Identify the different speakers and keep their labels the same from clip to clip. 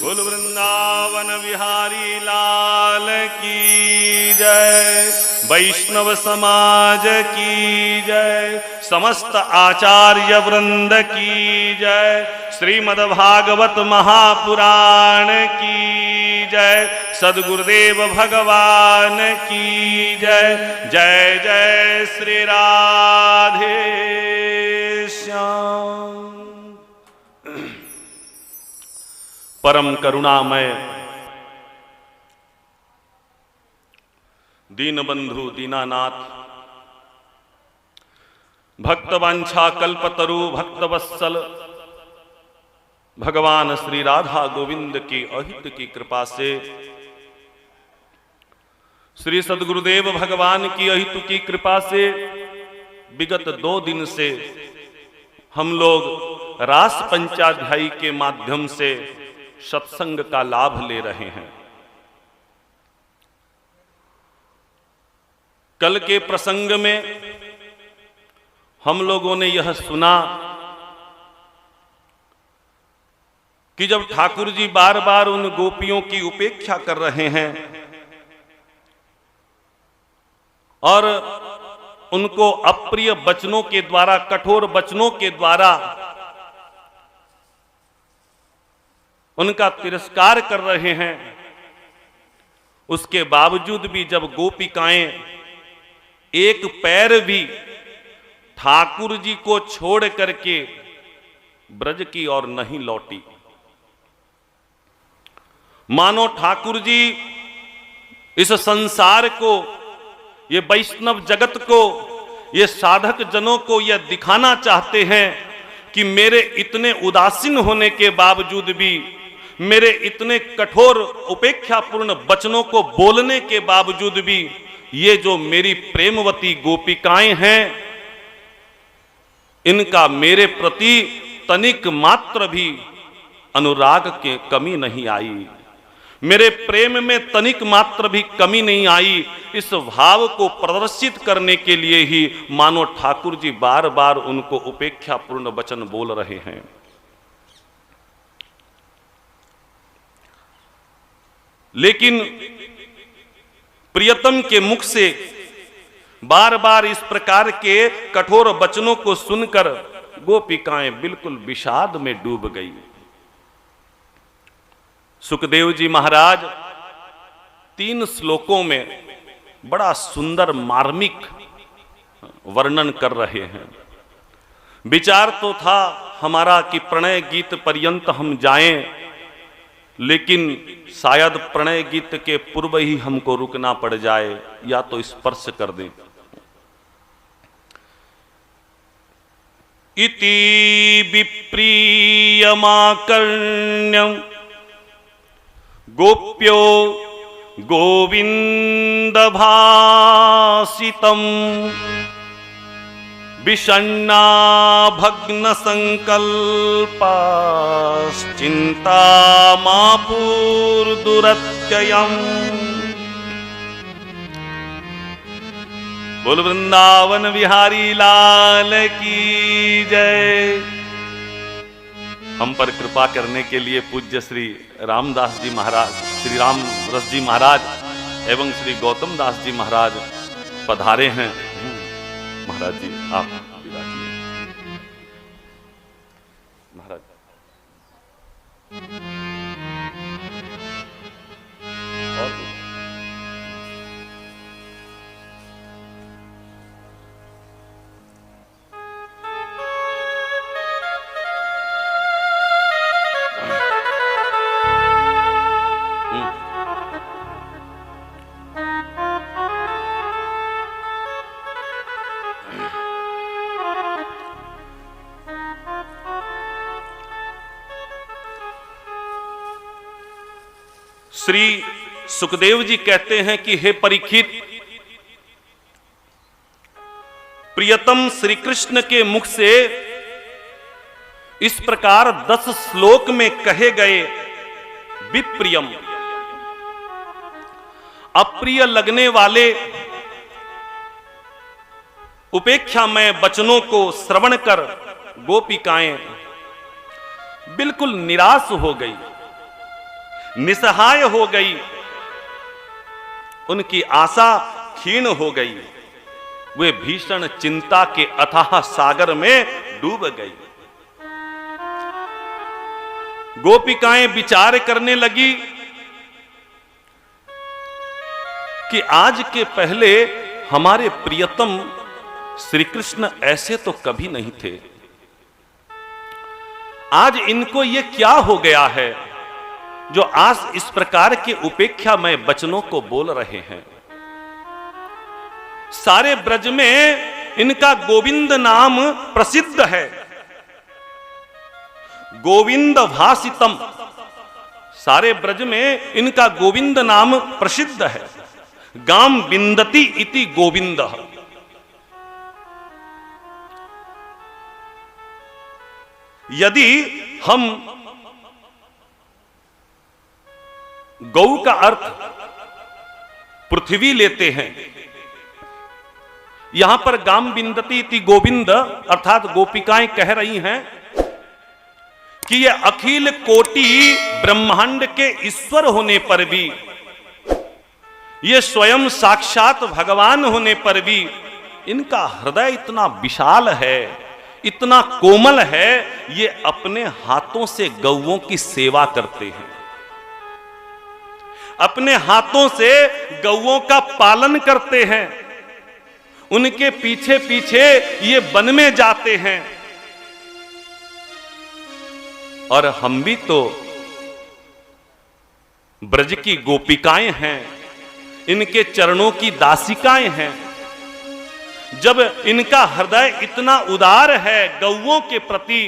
Speaker 1: बोल वृंदावन बिहारी लाल की जय। वैष्णव समाज की जय। समस्त आचार्य वृंद की जय। श्रीमद् भागवत महापुराण की जय। सद्गुरुदेव भगवान की जय। जय जय श्री राधे श्याम। परम करुणामय दीनबंधु दीनानाथ भक्तवांछा कल्पतरु भक्तवत्सल भगवान श्री राधा गोविंद की अहित की कृपा से, श्री सद्गुरुदेव भगवान की अहित की कृपा से विगत 2 दिन से हम लोग रास पंचाध्यायी के माध्यम से सत्संग का लाभ ले रहे हैं। कल के प्रसंग में हम लोगों ने यह सुना कि जब ठाकुर जी बार बार उन गोपियों की उपेक्षा कर रहे हैं और उनको अप्रिय वचनों के द्वारा, कठोर वचनों के द्वारा उनका तिरस्कार कर रहे हैं, उसके बावजूद भी जब गोपिकाएं एक पैर भी ठाकुर जी को छोड़ करके ब्रज की ओर नहीं लौटी, मानो ठाकुर जी इस संसार को, ये वैष्णव जगत को, ये साधक जनों को यह दिखाना चाहते हैं कि मेरे इतने उदासीन होने के बावजूद भी, मेरे इतने कठोर उपेक्षापूर्ण वचनों को बोलने के बावजूद भी, ये जो मेरी प्रेमवती गोपिकाएं हैं, इनका मेरे प्रति तनिक मात्र भी अनुराग की कमी नहीं आई, मेरे प्रेम में तनिक मात्र भी कमी नहीं आई। इस भाव को प्रदर्शित करने के लिए ही मानो ठाकुर जी बार बार उनको उपेक्षापूर्ण वचन बोल रहे हैं। लेकिन प्रियतम के मुख से बार बार इस प्रकार के कठोर वचनों को सुनकर गोपिकाएं बिल्कुल विषाद में डूब गई। सुखदेव जी महाराज 3 श्लोकों में बड़ा सुंदर मार्मिक वर्णन कर रहे हैं। विचार तो था हमारा कि प्रणय गीत पर्यंत हम जाएं, लेकिन शायद प्रणय गीत के पूर्व ही हमको रुकना पड़ जाए या तो स्पर्श कर दें। इति विप्रियमाकर्ण्यं गोप्यो गोविंद भासितम् विषण्णा भग्न संकल्पाश्चिंता मापूर्दुरत्ययम्। बोल वृंदावन बिहारी लाल की जय। हम पर कृपा करने के लिए पूज्य श्री रामदास जी महाराज, श्री राम रस जी महाराज एवं श्री गौतम दास जी महाराज पधारे हैं। महाराज जी आप विराजिए। महाराज और श्री सुखदेव जी कहते हैं कि हे परीक्षित, प्रियतम श्री कृष्ण के मुख से इस प्रकार 10 श्लोक में कहे गए विप्रियम, अप्रिय लगने वाले उपेक्षामय वचनों को श्रवण कर गोपिकाएं बिल्कुल निराश हो गई। निसहाय हो गई, उनकी आशा क्षीण हो गई, वे भीषण चिंता के अथाह सागर में डूब गई। गोपिकाएं विचार करने लगी कि आज के पहले हमारे प्रियतम श्री कृष्ण ऐसे तो कभी नहीं थे, आज इनको ये क्या हो गया है जो आज इस प्रकार के उपेक्षामय वचनों को बोल रहे हैं। सारे ब्रज में इनका गोविंद नाम प्रसिद्ध है, गोविंद भासितम, सारे ब्रज में इनका गोविंद नाम प्रसिद्ध है। गाम बिंदति इति गोविंद, यदि हम गौ का अर्थ पृथ्वी लेते हैं, यहां पर गाम बिंदति इति गोविंद अर्थात गोपिकाएं कह रही हैं कि ये अखिल कोटि ब्रह्मांड के ईश्वर होने पर भी, ये स्वयं साक्षात भगवान होने पर भी इनका हृदय इतना विशाल है, इतना कोमल है, ये अपने हाथों से गौओं की सेवा करते हैं, अपने हाथों से गौओं का पालन करते हैं, उनके पीछे पीछे ये वन में जाते हैं। और हम भी तो ब्रज की गोपिकाएं हैं, इनके चरणों की दासिकाएं हैं। जब इनका हृदय इतना उदार है गौओं के प्रति,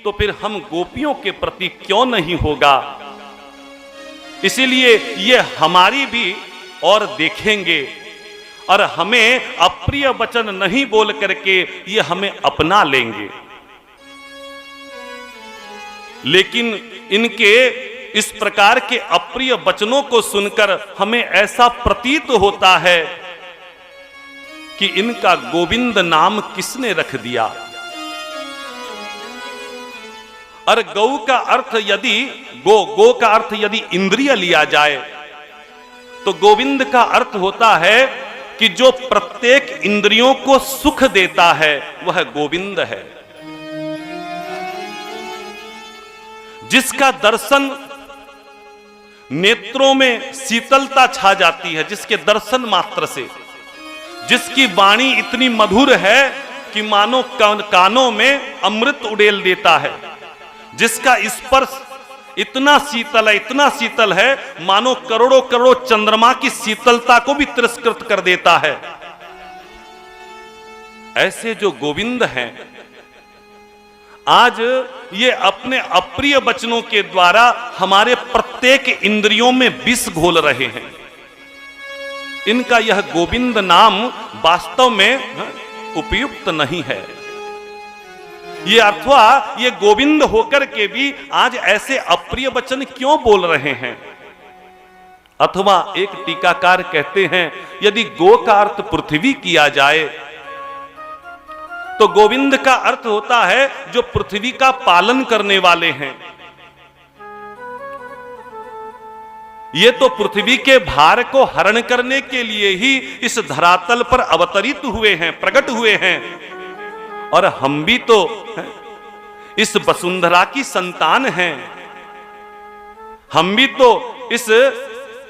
Speaker 1: तो फिर हम गोपियों के प्रति क्यों नहीं होगा। इसीलिए ये हमारी भी और देखेंगे और हमें अप्रिय वचन नहीं बोल करके ये हमें अपना लेंगे। लेकिन इनके इस प्रकार के अप्रिय वचनों को सुनकर हमें ऐसा प्रतीत होता है कि इनका गोविंद नाम किसने रख दिया। और गौ का अर्थ यदि गो का अर्थ यदि इंद्रिय लिया जाए तो गोविंद का अर्थ होता है कि जो प्रत्येक इंद्रियों को सुख देता है वह गोविंद है। जिसका दर्शन नेत्रों में शीतलता छा जाती है, जिसके दर्शन मात्र से, जिसकी वाणी इतनी मधुर है कि मानो कानों में अमृत उड़ेल देता है, जिसका स्पर्श इतना शीतल है मानो करोड़ों करोड़ों चंद्रमा की शीतलता को भी तिरस्कृत कर देता है। ऐसे जो गोविंद हैं, आज ये अपने अप्रिय वचनों के द्वारा हमारे प्रत्येक इंद्रियों में विष घोल रहे हैं। इनका यह गोविंद नाम वास्तव में उपयुक्त नहीं है। ये अथवा ये गोविंद होकर के भी आज ऐसे अप्रिय वचन क्यों बोल रहे हैं। अथवा एक टीकाकार कहते हैं यदि गो का अर्थ पृथ्वी किया जाए तो गोविंद का अर्थ होता है जो पृथ्वी का पालन करने वाले हैं। ये तो पृथ्वी के भार को हरण करने के लिए ही इस धरातल पर अवतरित हुए हैं, प्रकट हुए हैं। और हम भी तो इस वसुंधरा की संतान हैं, हम भी तो इस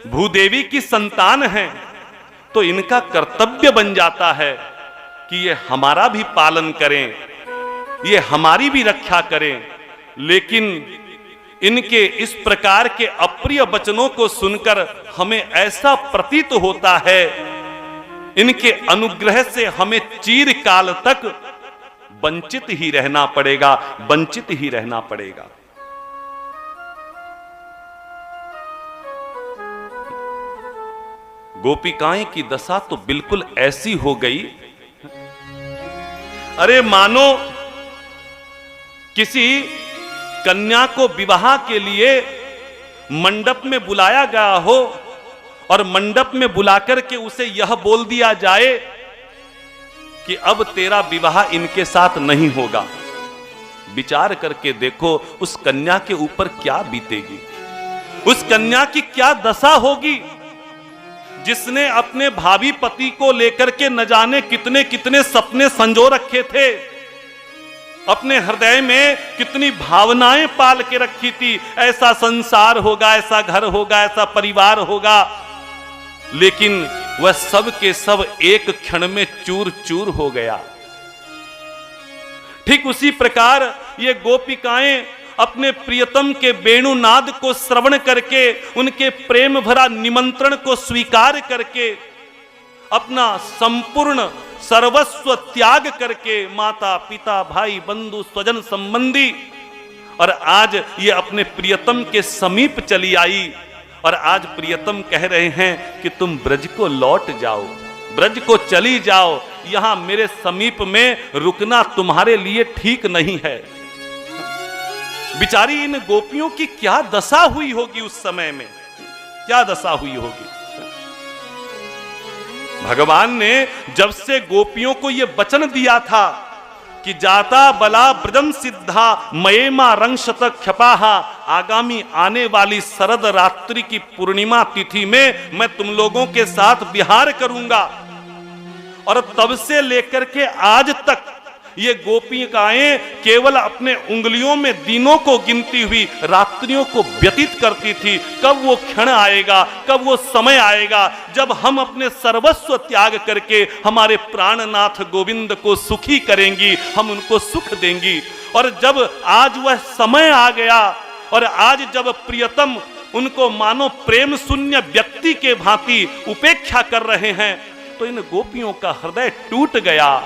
Speaker 1: भूदेवी की संतान हैं। तो इनका कर्तव्य बन जाता है कि ये हमारा भी पालन करें, ये हमारी भी रक्षा करें। लेकिन इनके इस प्रकार के अप्रिय वचनों को सुनकर हमें ऐसा प्रतीत होता है इनके अनुग्रह से हमें चिरकाल तक वंचित ही रहना पड़ेगा, वंचित ही रहना पड़ेगा। गोपिकाएं की दशा तो बिल्कुल ऐसी हो गई, अरे मानो किसी कन्या को विवाह के लिए मंडप में बुलाया गया हो और मंडप में बुलाकर के उसे यह बोल दिया जाए कि अब तेरा विवाह इनके साथ नहीं होगा। विचार करके देखो उस कन्या के ऊपर क्या बीतेगी। उस कन्या की क्या दशा होगी जिसने अपने भावी पति को लेकर के न जाने कितने कितने सपने संजो रखे थे, अपने हृदय में कितनी भावनाएं पाल के रखी थी, ऐसा संसार होगा, ऐसा घर होगा, ऐसा परिवार होगा, लेकिन वह सब के सब एक क्षण में चूर चूर हो गया। ठीक उसी प्रकार ये गोपिकाएं अपने प्रियतम के वेणुनाद को श्रवण करके, उनके प्रेम भरा निमंत्रण को स्वीकार करके, अपना संपूर्ण सर्वस्व त्याग करके, माता पिता भाई बंधु स्वजन संबंधी, और आज ये अपने प्रियतम के समीप चली आई। और आज प्रियतम कह रहे हैं कि तुम ब्रज को लौट जाओ, ब्रज को चली जाओ, यहां मेरे समीप में रुकना तुम्हारे लिए ठीक नहीं है। बिचारी इन गोपियों की क्या दशा हुई होगी उस समय में, क्या दशा हुई होगी। भगवान ने जब से गोपियों को यह वचन दिया था कि जाता बला ब्रजम सिद्धा मयेमा रंगशत क्षपाहा, आगामी आने वाली शरद रात्रि की पूर्णिमा तिथि में मैं तुम लोगों के साथ विहार करूंगा, और तब से लेकर के आज तक ये गोपिकाएं केवल अपने उंगलियों में दिनों को गिनती हुई रात्रियों को व्यतीत करती थी। कब वो क्षण आएगा, कब वो समय आएगा जब हम अपने सर्वस्व त्याग करके हमारे प्राणनाथ गोविंद को सुखी करेंगी, हम उनको सुख देंगी। और जब आज वह समय आ गया, और आज जब प्रियतम उनको मानो प्रेम शून्य व्यक्ति के भांति उपेक्षा कर रहे हैं, तो इन गोपियों का हृदय टूट गया।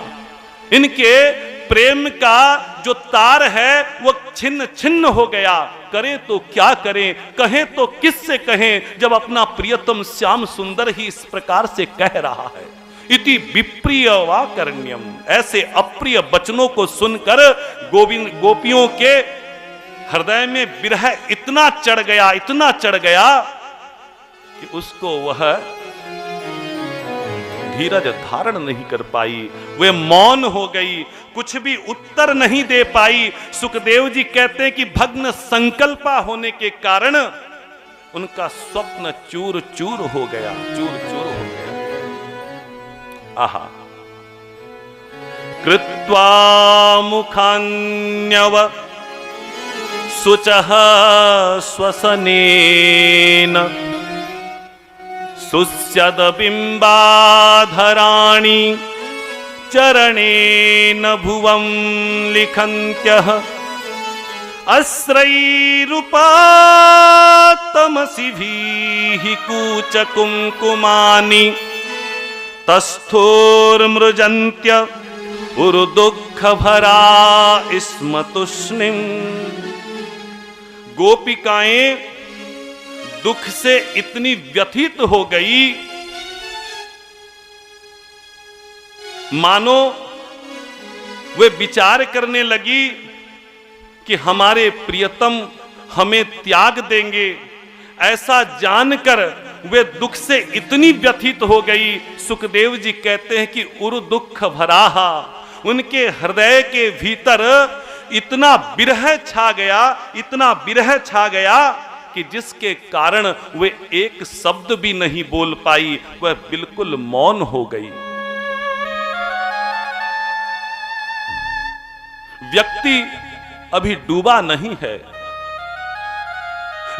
Speaker 1: इनके प्रेम का जो तार है वो छिन्न छिन्न हो गया। करें तो क्या करें, कहें तो किससे कहें, जब अपना प्रियतम श्याम सुंदर ही इस प्रकार से कह रहा है। इति विप्रिय वाकरण्यम, ऐसे अप्रिय वचनों को सुनकर गोपियों के हृदय में विरह इतना चढ़ गया, इतना चढ़ गया कि उसको वह धीरज धारण नहीं कर पाई। वे मौन हो गई, कुछ भी उत्तर नहीं दे पाई। सुखदेव जी कहते हैं कि भग्न संकल्पा होने के कारण उनका स्वप्न चूर चूर हो गया, चूर चूर हो गया। आहा, कृत्वा मुखान्यव शुचः श्वसनेन सुस्यद बिंबाधराणि चरणेन भुवं लिखन्त्यः अस्रैरुपातमसिभिः कूचकुंकुमानि तस्थोर्मृजन्त्य उरुदुःखभरा स्म तूष्णीम्। गोपिकाएं दुख से इतनी व्यथित हो गई, मानो वे विचार करने लगी कि हमारे प्रियतम हमें त्याग देंगे। ऐसा जानकर वे दुख से इतनी व्यथित हो गई। सुखदेव जी कहते हैं कि उर दुख भराहा, उनके हृदय के भीतर इतना विरह छा गया, इतना विरह छा गया कि जिसके कारण वे एक शब्द भी नहीं बोल पाई, वह बिल्कुल मौन हो गई। व्यक्ति अभी डूबा नहीं है,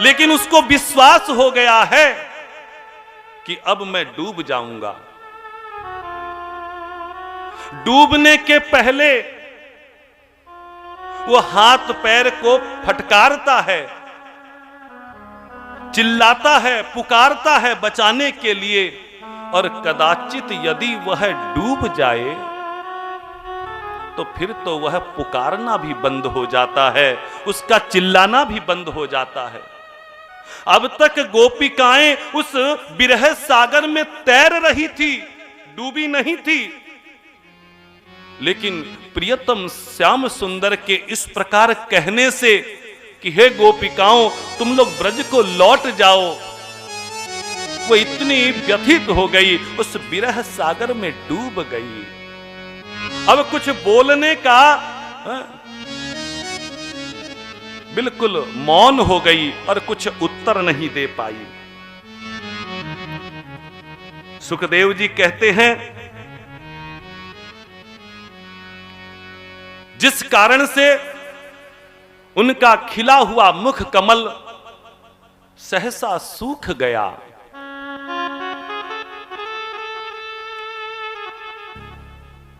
Speaker 1: लेकिन उसको विश्वास हो गया है कि अब मैं डूब जाऊंगा। डूबने के पहले वो हाथ पैर को फटकारता है, चिल्लाता है, पुकारता है बचाने के लिए, और कदाचित यदि वह डूब जाए तो फिर तो वह पुकारना भी बंद हो जाता है, उसका चिल्लाना भी बंद हो जाता है। अब तक गोपिकाएं उस विरह सागर में तैर रही थी, डूबी नहीं थी, लेकिन प्रियतम श्याम सुंदर के इस प्रकार कहने से कि हे गोपिकाओं तुम लोग ब्रज को लौट जाओ, वो इतनी व्यथित हो गई, उस विरह सागर में डूब गई। अब कुछ बोलने का बिल्कुल मौन हो गई और कुछ उत्तर नहीं दे पाई। सुखदेव जी कहते हैं, जिस कारण से उनका खिला हुआ मुख कमल सहसा सूख गया,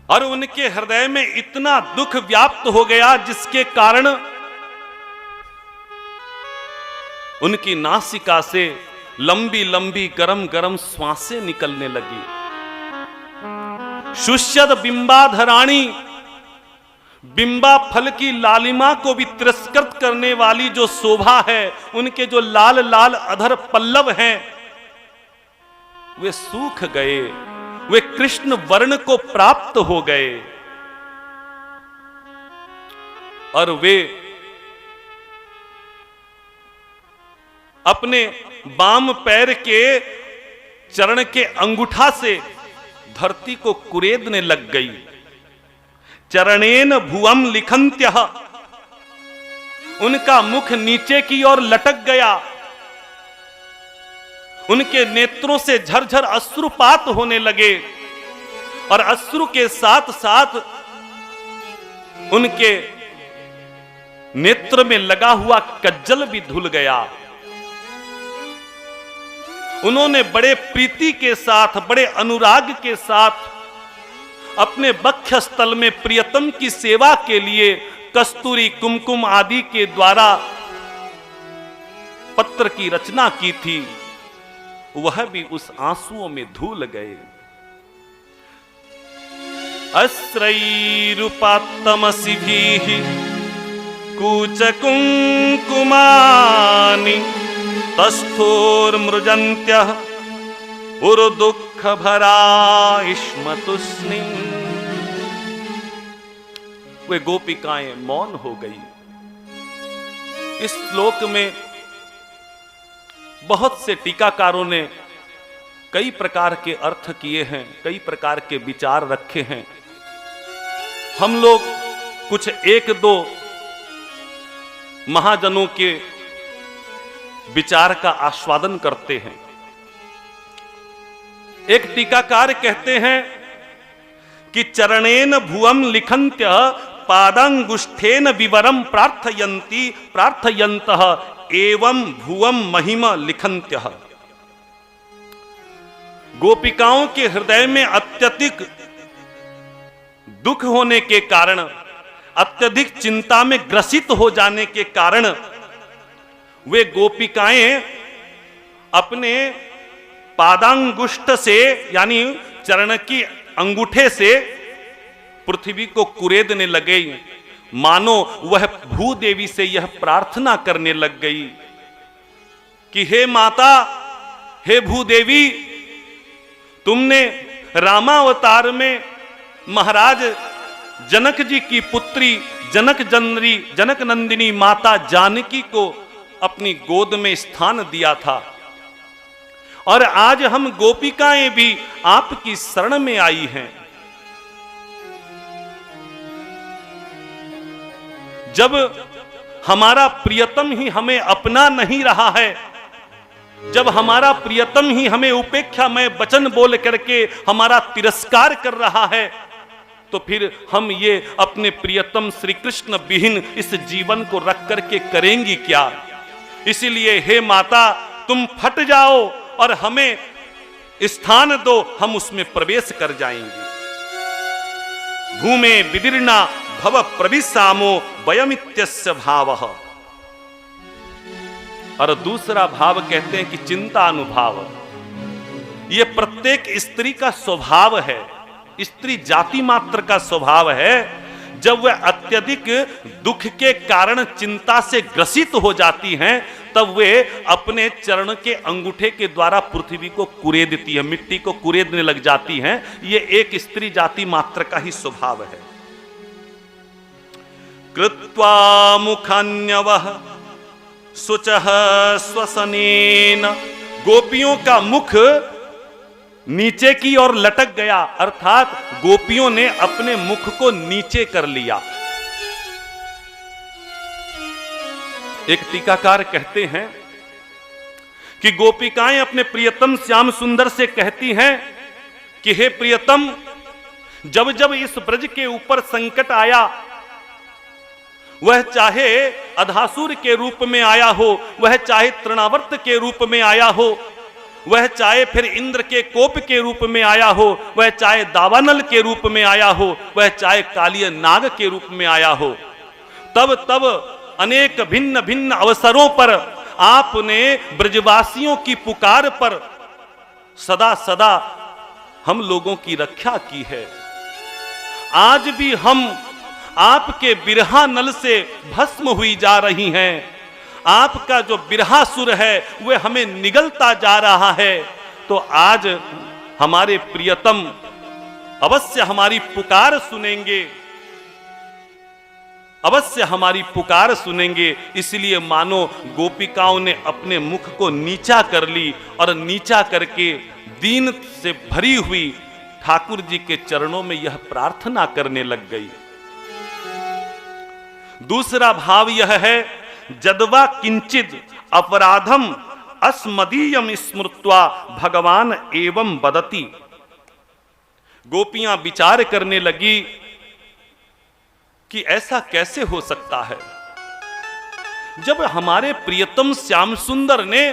Speaker 1: और उनके हृदय में इतना दुख व्याप्त हो गया जिसके कारण उनकी नासिका से लंबी लंबी गरम गरम श्वासें निकलने लगी। शुष्यद बिंबाधराणी, बिंबा फल की लालिमा को भी तिरस्कृत करने वाली जो शोभा है, उनके जो लाल लाल अधर पल्लव हैं, वे सूख गए, वे कृष्ण वर्ण को प्राप्त हो गए, और वे अपने बाम पैर के चरण के अंगूठा से धरती को कुरेदने लग गई। चरणेन भुवम लिखन्त्यः, उनका मुख नीचे की ओर लटक गया, उनके नेत्रों से झरझर अश्रुपात होने लगे, और अश्रु के साथ साथ उनके नेत्र में लगा हुआ कज्जल भी धुल गया। उन्होंने बड़े प्रीति के साथ, बड़े अनुराग के साथ अपने वक्षस्थल में प्रियतम की सेवा के लिए कस्तूरी कुमकुम आदि के द्वारा पत्र की रचना की थी, वह भी उस आंसुओं में धुल गए। अस्रैरुपात्तमसिभिः कूचकुंकुमानि तस्थोर्मृजन्त्यः उर्दुःख भरा इष्मतुस्नि। वे गोपिकाएं मौन हो गई। इस श्लोक में बहुत से टीकाकारों ने कई प्रकार के अर्थ किए हैं, कई प्रकार के विचार रखे हैं। हम लोग कुछ एक दो महाजनों के विचार का आस्वादन करते हैं। एक टीकाकार कहते हैं कि चरणेन भुवम लिखन्त्यः पादांगुष्ठेन विवरम प्रार्थयन्तः एवं भुवम महिमा लिखन्त्यः। गोपिकाओं के हृदय में अत्यधिक दुख होने के कारण, अत्यधिक चिंता में ग्रसित हो जाने के कारण वे गोपिकाएं अपने पादांगुष्ठ से, यानी चरण की अंगूठे से पृथ्वी को कुरेदने लगे, मानो वह भूदेवी से यह प्रार्थना करने लग गई कि हे माता, हे भूदेवी, तुमने रामावतार में महाराज जनक जी की पुत्री जनक नंदिनी माता जानकी को अपनी गोद में स्थान दिया था, और आज हम गोपिकाएं भी आपकी शरण में आई हैं। जब हमारा प्रियतम ही हमें अपना नहीं रहा है, जब हमारा प्रियतम ही हमें उपेक्षा में वचन बोल करके हमारा तिरस्कार कर रहा है, तो फिर हम ये अपने प्रियतम श्री कृष्ण विहीन इस जीवन को रख करके करेंगी क्या। इसीलिए हे माता, तुम फट जाओ और हमें स्थान दो, हम उसमें प्रवेश कर जाएंगे। भूमे विदीर्णा भव प्रविशामो वयमित्यस्य भावः। और दूसरा भाव कहते हैं कि चिंता अनुभाव। यह प्रत्येक स्त्री का स्वभाव है, स्त्री जाति मात्र का स्वभाव है। जब वह अत्यधिक दुख के कारण चिंता से ग्रसित हो जाती हैं, तब वे अपने चरण के अंगूठे के द्वारा पृथ्वी को कुरेदती है, मिट्टी को कुरेदने लग जाती हैं। ये एक स्त्री जाति मात्र का ही स्वभाव है। कृत्वा मुखान्यवः शुचः स्वसनेन, गोपियों का मुख नीचे की ओर लटक गया, अर्थात गोपियों ने अपने मुख को नीचे कर लिया। एक टीकाकार कहते हैं कि गोपिकाएं अपने प्रियतम श्याम सुंदर से कहती हैं कि हे प्रियतम, जब जब इस ब्रज के ऊपर संकट आया, वह चाहे अधासुर के रूप में आया हो, वह चाहे तृणावर्त के रूप में आया हो, वह चाहे फिर इंद्र के कोप के रूप में आया हो, वह चाहे दावानल के रूप में आया हो, वह चाहे कालिय नाग के रूप में आया हो, तब तब अनेक भिन्न भिन्न अवसरों पर आपने ब्रजवासियों की पुकार पर सदा सदा हम लोगों की रक्षा की है। आज भी हम आपके बिरहा नल से भस्म हुई जा रही हैं। आपका जो बिरहासुर है वह हमें निगलता जा रहा है। तो आज हमारे प्रियतम अवश्य हमारी पुकार सुनेंगे, अवश्य हमारी पुकार सुनेंगे। इसलिए मानो गोपिकाओं ने अपने मुख को नीचा कर ली और नीचा करके दीन से भरी हुई ठाकुर जी के चरणों में यह प्रार्थना करने लग गई। दूसरा भाव यह है, जदवा किंचिद अपराधम अस्मदीयम स्मृत्वा भगवान एवं बदति। गोपियां विचार करने लगी कि ऐसा कैसे हो सकता है, जब हमारे प्रियतम श्याम सुंदर ने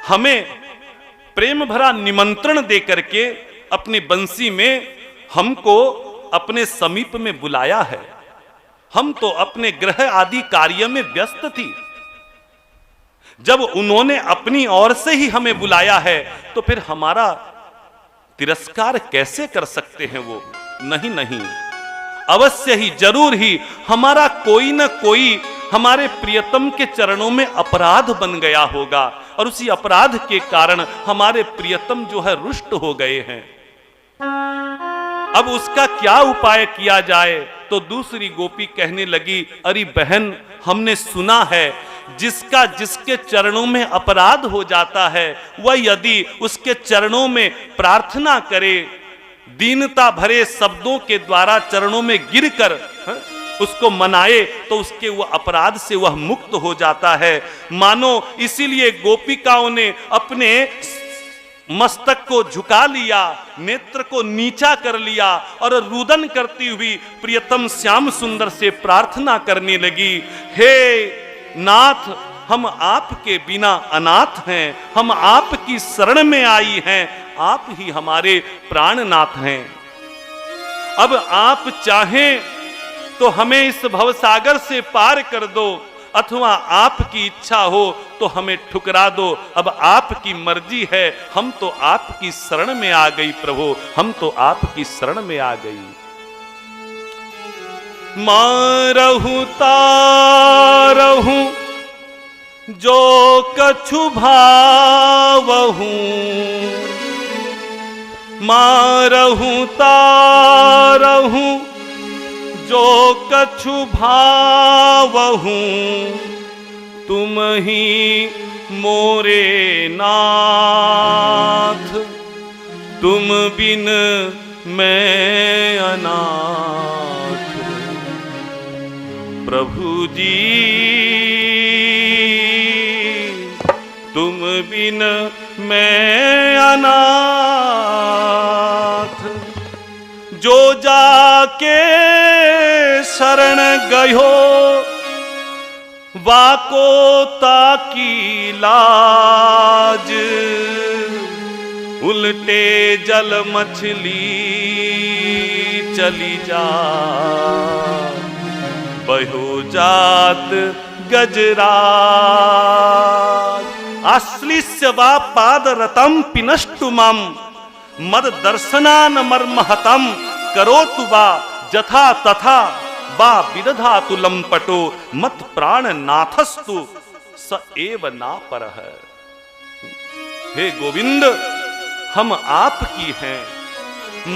Speaker 1: हमें प्रेम भरा निमंत्रण देकर के अपनी बंसी में हमको अपने समीप में बुलाया है। हम तो अपने गृह आदि कार्य में व्यस्त थी। जब उन्होंने अपनी ओर से ही हमें बुलाया है तो फिर हमारा तिरस्कार कैसे कर सकते हैं वो? नहीं नहीं, अवश्य ही जरूर ही हमारा कोई न कोई हमारे प्रियतम के चरणों में अपराध बन गया होगा और उसी अपराध के कारण हमारे प्रियतम जो है रुष्ट हो गए हैं। अब उसका क्या उपाय किया जाए? तो दूसरी गोपी कहने लगी, अरे बहन, हमने सुना है जिसका जिसके चरणों में अपराध हो जाता है वह यदि उसके चरणों में प्रार्थना करे, दीनता भरे शब्दों के द्वारा चरणों में गिरकर उसको मनाए, तो उसके वह अपराध से वह मुक्त हो जाता है। मानो इसीलिए गोपिकाओं ने अपने मस्तक को झुका लिया, नेत्र को नीचा कर लिया और रुदन करती हुई प्रियतम श्याम सुंदर से प्रार्थना करने लगी, हे नाथ, हम आपके बिना अनाथ हैं, हम आपकी शरण में आई हैं, आप ही हमारे प्राणनाथ हैं। अब आप चाहें तो हमें इस भवसागर से पार कर दो, अथवा आपकी इच्छा हो तो हमें ठुकरा दो। अब आपकी मर्जी है, हम तो आपकी शरण में आ गई प्रभु, हम तो आपकी शरण में आ गई। मारहु तारहु जो कछु भावहु, मारहु तारहु जो कछु भावहु, तुम ही मोरे नाथ, तुम बिन मैं अनाथ। प्रभु जी तुम बिन मैं अनाथ, जो जाके शरण गयो वाको ताकी लाज, उल्टे जल मछली चली जा, बहो जात गजराज। आश्लिष्य वा पाद रतम पिनष्टुमम, मद दर्शनान मर्महतम करोतु वा जथा तथा वा विदधातु लंपटो, मत प्राण नाथस्तु स एव ना परह। हे गोविंद, हम आपकी हैं,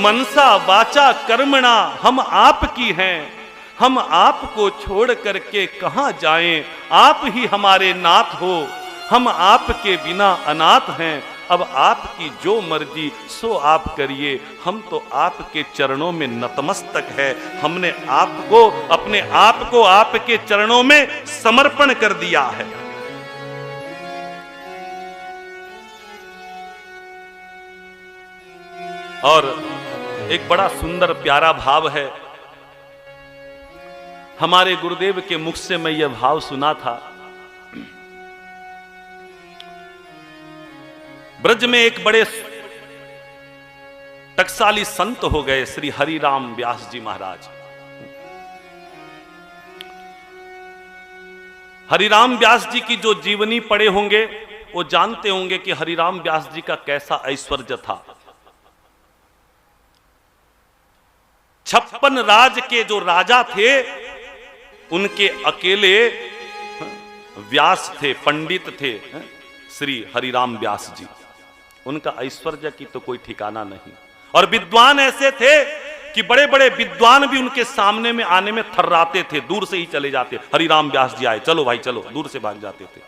Speaker 1: मनसा वाचा कर्मणा हम आपकी हैं, हम आपको छोड़ करके कहां जाएं? आप ही हमारे नाथ हो, हम आपके बिना अनाथ हैं, अब आपकी जो मर्जी सो आप करिए, हम तो आपके चरणों में नतमस्तक है। हमने आपको, अपने आप को आपके चरणों में समर्पण कर दिया है। और एक बड़ा सुंदर प्यारा भाव है, हमारे गुरुदेव के मुख से मैं यह भाव सुना था। ब्रज में एक बड़े टकसाली संत हो गए श्री हरिराम व्यास जी महाराज। हरिराम व्यास जी की जो जीवनी पढ़े होंगे वो जानते होंगे कि हरिराम व्यास जी का कैसा ऐश्वर्य था। 56 राज के जो राजा थे उनके अकेले व्यास थे, पंडित थे श्री हरिराम व्यास जी। उनका ऐश्वर्य की तो कोई ठिकाना नहीं। और विद्वान ऐसे थे कि बड़े बड़े विद्वान भी उनके सामने में आने में थर्राते थे, दूर से ही चले जाते। हरिराम व्यास जी आए, चलो भाई चलो, दूर से भाग जाते थे।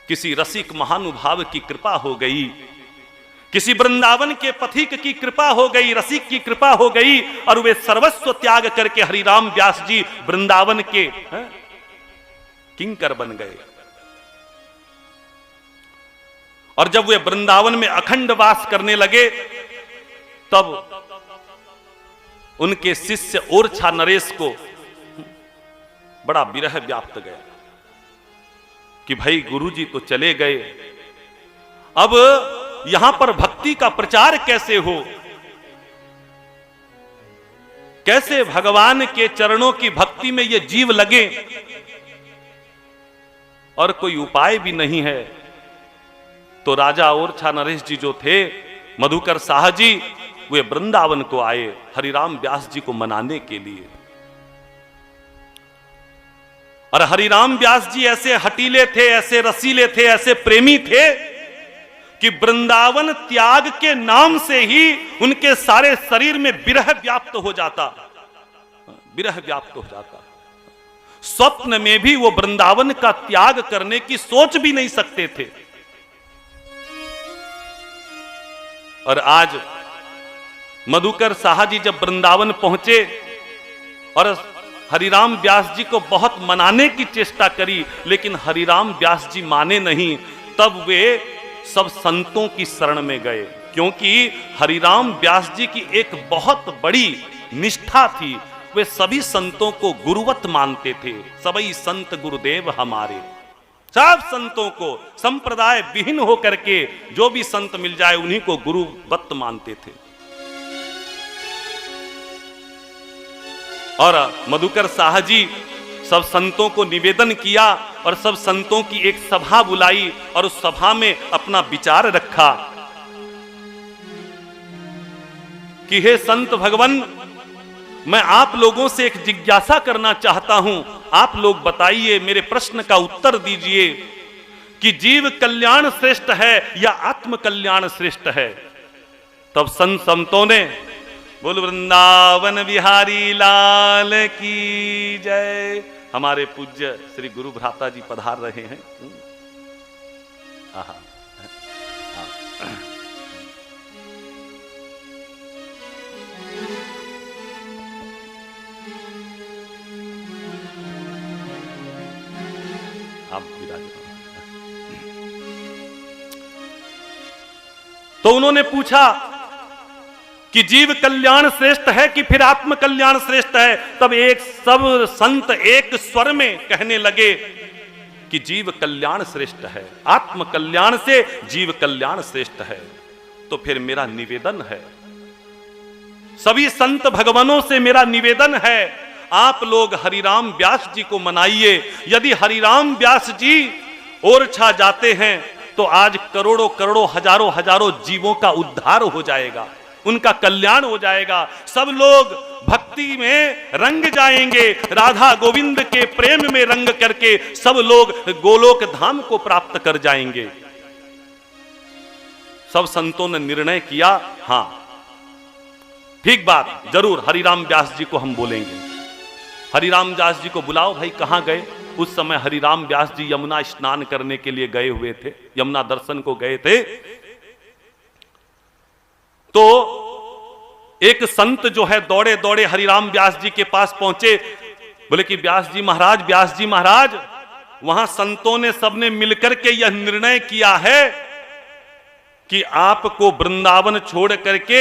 Speaker 1: किसी रसिक महानुभाव की कृपा हो गई, किसी वृंदावन के पथिक की कृपा हो गई, रसिक की कृपा हो गई, और वे सर्वस्व त्याग करके हरिराम व्यास जी वृंदावन के किंकर बन गए। और जब वे वृंदावन में अखंड वास करने लगे तब उनके शिष्य ओरछा नरेश को बड़ा विरह व्याप्त गया कि भाई गुरुजी तो चले गए, अब यहां पर भक्ति का प्रचार कैसे हो, कैसे भगवान के चरणों की भक्ति में ये जीव लगे, और कोई उपाय भी नहीं है। तो राजा ओरछा नरेश जी जो थे, मधुकर शाह जी, वे वृंदावन को आए हरिराम व्यास जी को मनाने के लिए। और हरिराम व्यास जी ऐसे हटीले थे, ऐसे रसीले थे, ऐसे प्रेमी थे कि वृंदावन त्याग के नाम से ही उनके सारे शरीर में विरह व्याप्त हो जाता, विरह व्याप्त हो जाता। स्वप्न में भी वो वृंदावन का त्याग करने की सोच भी नहीं सकते थे। और आज मधुकर शाह जी जब वृंदावन पहुंचे और हरिराम व्यास जी को बहुत मनाने की चेष्टा करी, लेकिन हरिराम व्यास जी माने नहीं, तब वे सब संतों की शरण में गए। क्योंकि हरिराम व्यास जी की एक बहुत बड़ी निष्ठा थी, वे सभी संतों को गुरुवत मानते थे। सभी संत गुरुदेव हमारे, सब संतों को संप्रदाय विहीन होकर के जो भी संत मिल जाए उन्हीं को गुरुवत मानते थे। और मधुकर शाह जी सब संतों को निवेदन किया और सब संतों की एक सभा बुलाई और उस सभा में अपना विचार रखा कि हे संत भगवान, मैं आप लोगों से एक जिज्ञासा करना चाहता हूं, आप लोग बताइए, मेरे प्रश्न का उत्तर दीजिए कि जीव कल्याण श्रेष्ठ है या आत्म कल्याण श्रेष्ठ है। तब संतों ने बोल वृंदावन बिहारी लाल की जय। हमारे पूज्य श्री गुरु भ्राता जी पधार रहे हैं। आहा, आप विराजमान। तो उन्होंने पूछा कि जीव कल्याण श्रेष्ठ है कि फिर आत्म कल्याण श्रेष्ठ है। तब एक सब संत एक स्वर में कहने लगे कि जीव कल्याण श्रेष्ठ है, आत्म कल्याण से जीव कल्याण श्रेष्ठ है। तो फिर मेरा निवेदन है, सभी संत भगवानों से मेरा निवेदन है, आप लोग हरिराम व्यास जी को मनाइए। यदि हरिराम व्यास जी ओरछा जाते हैं तो आज करोड़ों करोड़ों हजारों हजारों जीवों का उद्धार हो जाएगा, उनका कल्याण हो जाएगा। सब लोग भक्ति में रंग जाएंगे, राधा गोविंद के प्रेम में रंग करके सब लोग गोलोक धाम को प्राप्त कर जाएंगे। सब संतों ने निर्णय किया, हां ठीक बात, जरूर हरिराम व्यास जी को हम बोलेंगे। हरिराम व्यास जी को बुलाओ भाई, कहां गए? उस समय हरिराम व्यास जी यमुना स्नान करने के लिए गए हुए थे, यमुना दर्शन को गए थे। तो एक संत जो है दौड़े दौड़े हरिराम व्यास जी के पास पहुंचे, बोले कि व्यास जी महाराज, वहां संतों ने सबने मिलकर के यह निर्णय किया है कि आपको वृंदावन छोड़ करके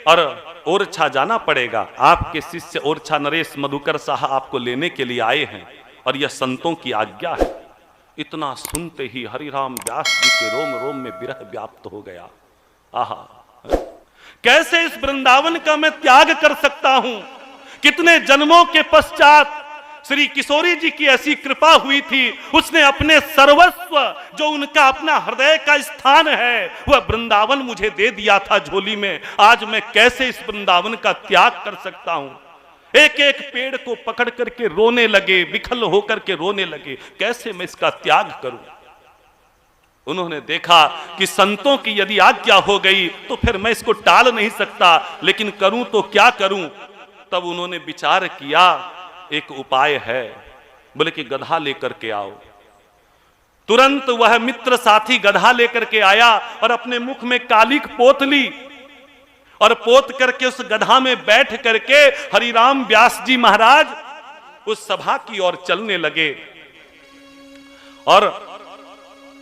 Speaker 1: और ओरछा जाना पड़ेगा। आपके शिष्य ओरछा नरेश मधुकर साह आपको लेने के लिए आए हैं और यह संतों की आज्ञा है। इतना सुनते ही हरिराम व्यास जी के रोम रोम में विरह व्याप्त हो गया। आहा, कैसे इस वृंदावन का मैं त्याग कर सकता हूं। कितने जन्मों के पश्चात श्री किशोरी जी की ऐसी कृपा हुई थी, उसने अपने सर्वस्व, जो उनका अपना हृदय का स्थान है, वह वृंदावन मुझे दे दिया था झोली में। आज मैं कैसे इस वृंदावन का त्याग कर सकता हूं। एक एक पेड़ को पकड़ करके रोने लगे, विकल होकर के रोने लगे, कैसे मैं इसका त्याग करूं। उन्होंने देखा कि संतों की यदि आज्ञा हो गई तो फिर मैं इसको टाल नहीं सकता, लेकिन करूं तो क्या करूं। तब उन्होंने विचार किया, एक उपाय है। बोले कि गधा लेकर के आओ। तुरंत वह मित्र साथी गधा लेकर के आया और अपने मुख में कालिक पोत ली और पोत करके उस गधा में बैठ करके हरिराम व्यास जी महाराज उस सभा की ओर चलने लगे। और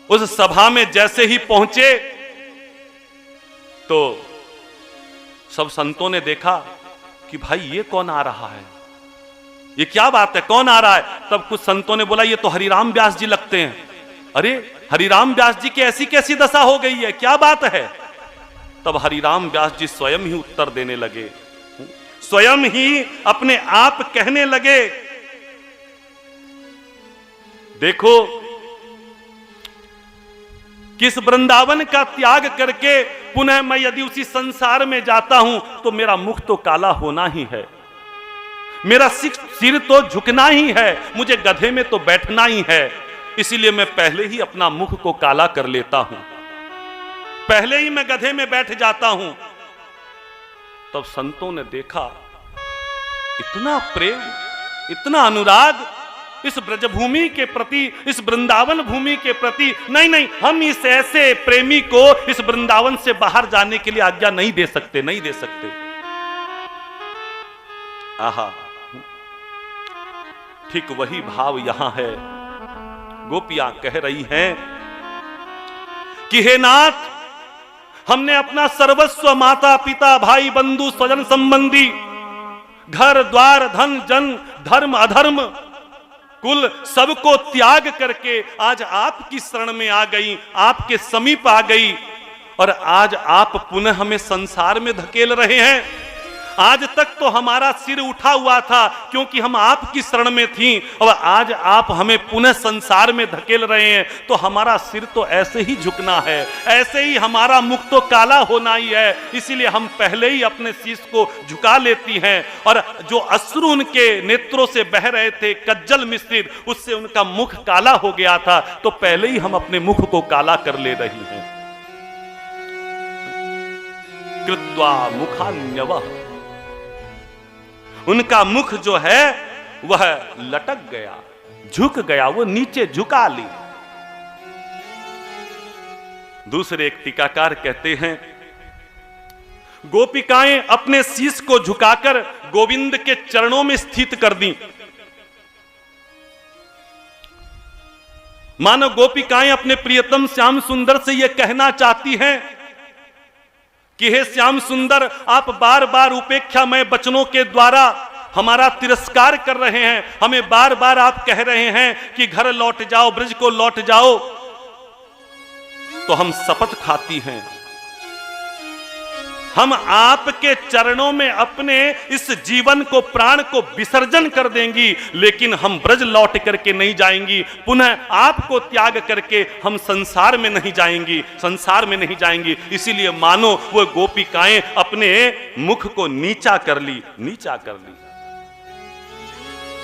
Speaker 1: उस सभा में जैसे ही पहुंचे तो सब संतों ने देखा कि भाई ये कौन आ रहा है, ये क्या बात है, कौन आ रहा है। तब कुछ संतों ने बोला ये तो हरिराम व्यास जी लगते हैं। अरे हरिराम व्यास जी की ऐसी कैसी दशा हो गई है, क्या बात है। तब हरिराम व्यास जी स्वयं ही उत्तर देने लगे, स्वयं ही अपने आप कहने लगे, देखो किस वृंदावन का त्याग करके पुनः मैं यदि उसी संसार में जाता हूं तो मेरा मुख तो काला होना ही है, मेरा सिर तो झुकना ही है, मुझे गधे में तो बैठना ही है। इसीलिए मैं पहले ही अपना मुख को काला कर लेता हूं, पहले ही मैं गधे में बैठ जाता हूं। तब संतों ने देखा इतना प्रेम, इतना अनुराग इस ब्रजभूमि के प्रति, इस वृंदावन भूमि के प्रति। नहीं, हम इस ऐसे प्रेमी को इस वृंदावन से बाहर जाने के लिए आज्ञा नहीं दे सकते, नहीं दे सकते। आहा, ठीक वही भाव यहां है। गोपियां कह रही हैं कि हे नाथ, हमने अपना सर्वस्व, माता पिता भाई बंधु स्वजन संबंधी, घर द्वार धन जन धर्म अधर्म कुल सबको त्याग करके आज आपकी शरण में आ गई, आपके समीप आ गई, और आज आप पुनः हमें संसार में धकेल रहे हैं। आज तक तो हमारा सिर उठा हुआ था क्योंकि हम आपकी शरण में थी, और आज आप हमें पुनः संसार में धकेल रहे हैं, तो हमारा सिर तो ऐसे ही झुकना है, ऐसे ही हमारा मुख तो काला होना ही है। इसीलिए हम पहले ही अपने शीश को झुका लेती हैं, और जो अश्रु उनके नेत्रों से बह रहे थे कज्जल मिश्रित, उससे उनका मुख काला हो गया था, तो पहले ही हम अपने मुख को काला कर ले रही हैं। कृत्वा मुखान्यवः, उनका मुख जो है वह लटक गया, झुक गया, वो नीचे झुका ली। दूसरे एक टीकाकार कहते हैं, गोपिकाएं अपने शीश को झुकाकर गोविंद के चरणों में स्थित कर दी। मानो गोपिकाएं अपने प्रियतम श्याम सुंदर से यह कहना चाहती हैं कि हे श्याम सुंदर, आप बार बार उपेक्षामय वचनों के द्वारा हमारा तिरस्कार कर रहे हैं, हमें बार बार आप कह रहे हैं कि घर लौट जाओ, ब्रज को लौट जाओ, तो हम शपथ खाती हैं, हम आपके चरणों में अपने इस जीवन को, प्राण को विसर्जन कर देंगी, लेकिन हम ब्रज लौट करके नहीं जाएंगी, पुनः आपको त्याग करके हम संसार में नहीं जाएंगी, संसार में नहीं जाएंगी। इसीलिए मानो वो गोपिकाएं अपने मुख को नीचा कर ली, नीचा कर ली।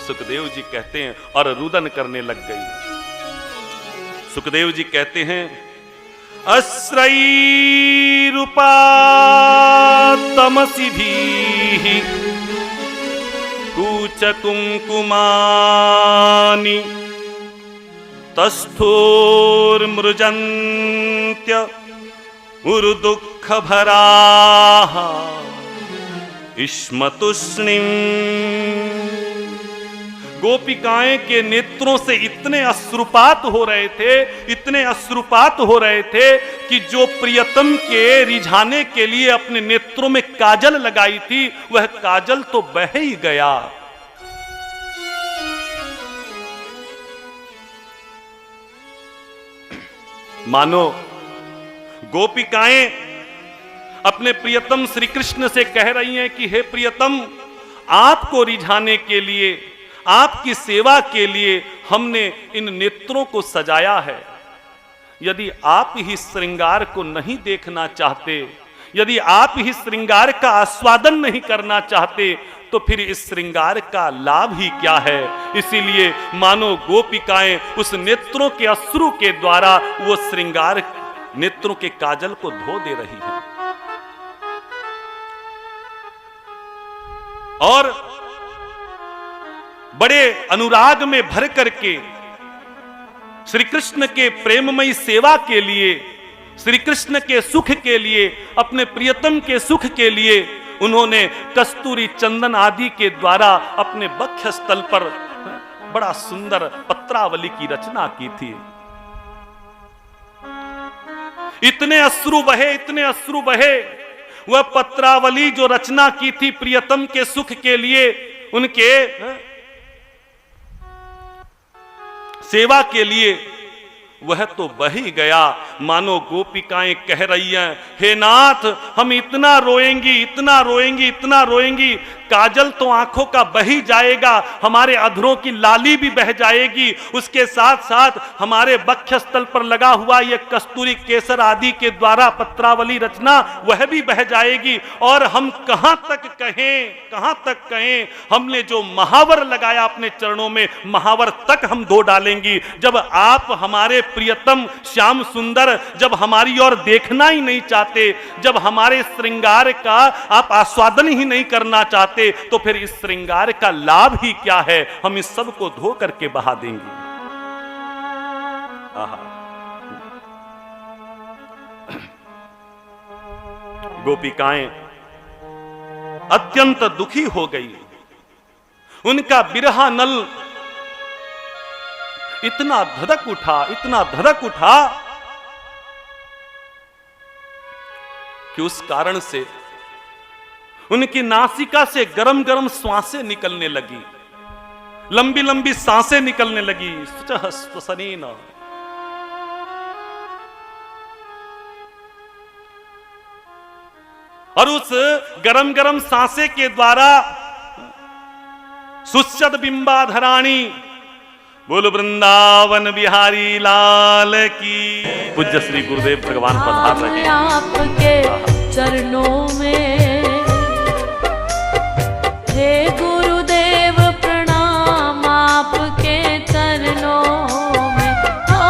Speaker 1: सुखदेव जी कहते हैं, और रुदन करने लग गई। सुखदेव जी कहते हैं, अश्रैरुपातमसि भीः कूचकुंकुमानि तस्थोर्मृजन्त्य उरुदुःख भराः इष्मतुष्णिम्। गोपिकाएं के नेत्रों से इतने अश्रुपात हो रहे थे, इतने अश्रुपात हो रहे थे कि जो प्रियतम के रिझाने के लिए अपने नेत्रों में काजल लगाई थी वह काजल तो बह ही गया। मानो गोपिकाएं अपने प्रियतम श्री कृष्ण से कह रही हैं कि हे प्रियतम, आपको रिझाने के लिए, आपकी सेवा के लिए हमने इन नेत्रों को सजाया है। यदि आप ही श्रृंगार को नहीं देखना चाहते, यदि आप ही श्रृंगार का आस्वादन नहीं करना चाहते, तो फिर इस श्रृंगार का लाभ ही क्या है। इसीलिए मानो गोपिकाएं उस नेत्रों के अश्रु के द्वारा वो श्रृंगार, नेत्रों के काजल को धो दे रही हैं। और बड़े अनुराग में भर करके श्री कृष्ण के प्रेममयी सेवा के लिए, श्री कृष्ण के सुख के लिए, अपने प्रियतम के सुख के लिए उन्होंने कस्तूरी चंदन आदि के द्वारा अपने वक्षस्थल पर बड़ा सुंदर पत्रावली की रचना की थी। इतने अश्रु बहे, इतने अश्रु बहे। वह पत्रावली जो रचना की थी प्रियतम के सुख के लिए, उनके सेवा के लिए, वह तो बह ही गया। मानो गोपिकाएं कह रही हैं, हे नाथ, हम इतना रोएंगी, इतना रोएंगी, इतना रोएंगी, काजल तो आंखों का बह ही जाएगा, हमारे अधरों की लाली भी बह जाएगी, उसके साथ साथ हमारे वक्षस्थल पर लगा हुआ यह कस्तूरी केसर आदि के द्वारा पत्रावली रचना वह भी बह जाएगी। और हम कहां तक कहें, कहां तक कहें, हमने जो महावर लगाया अपने चरणों में, महावर तक हम धो डालेंगी। जब आप हमारे प्रियतम श्याम सुंदर जब हमारी ओर देखना ही नहीं चाहते, जब हमारे श्रृंगार का आप आस्वादन ही नहीं करना चाहते, तो फिर इस श्रृंगार का लाभ ही क्या है। हम इस सब को धो करके बहा देंगे। गोपिकाएं अत्यंत दुखी हो गई। उनका बिरहा नल इतना धधक उठा, इतना धधक उठा कि उस कारण से उनकी नासिका से गरम गरम श्वासें निकलने लगी, लंबी लंबी सांसें निकलने लगी। और उस गरम गरम सांसें के द्वारा सुचद बिंबाधराणी, बोल वृंदावन बिहारी लाल की। पूज्य श्री गुरुदेव भगवान पधार रहे हैं
Speaker 2: आपके चरणों में। हे गुरुदेव प्रणाम आपके चरणों में। हो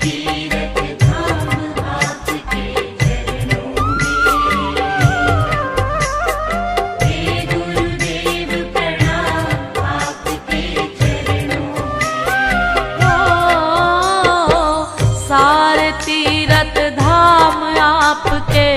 Speaker 2: तीरथ धाम आपके चरणों में। हे गुरुदेव प्रणाम आपके चरणों में। हो सारे तीरथ धाम आपके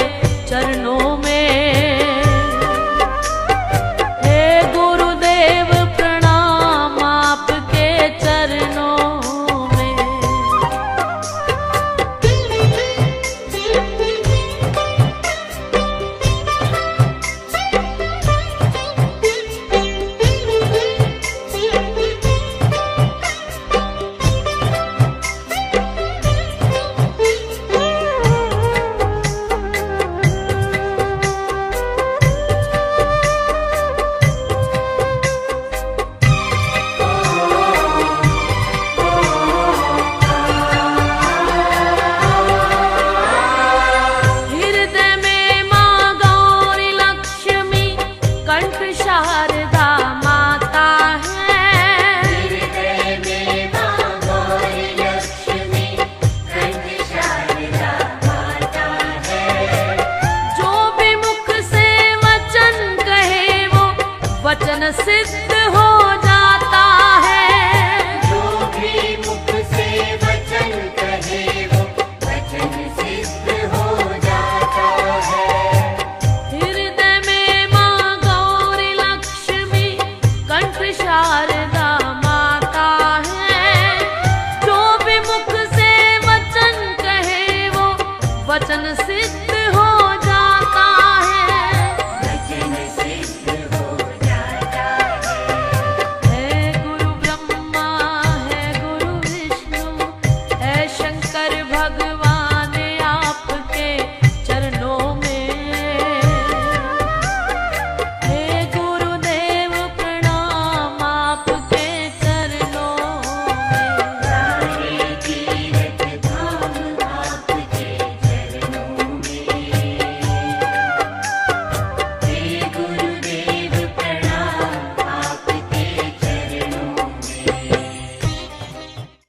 Speaker 3: वचन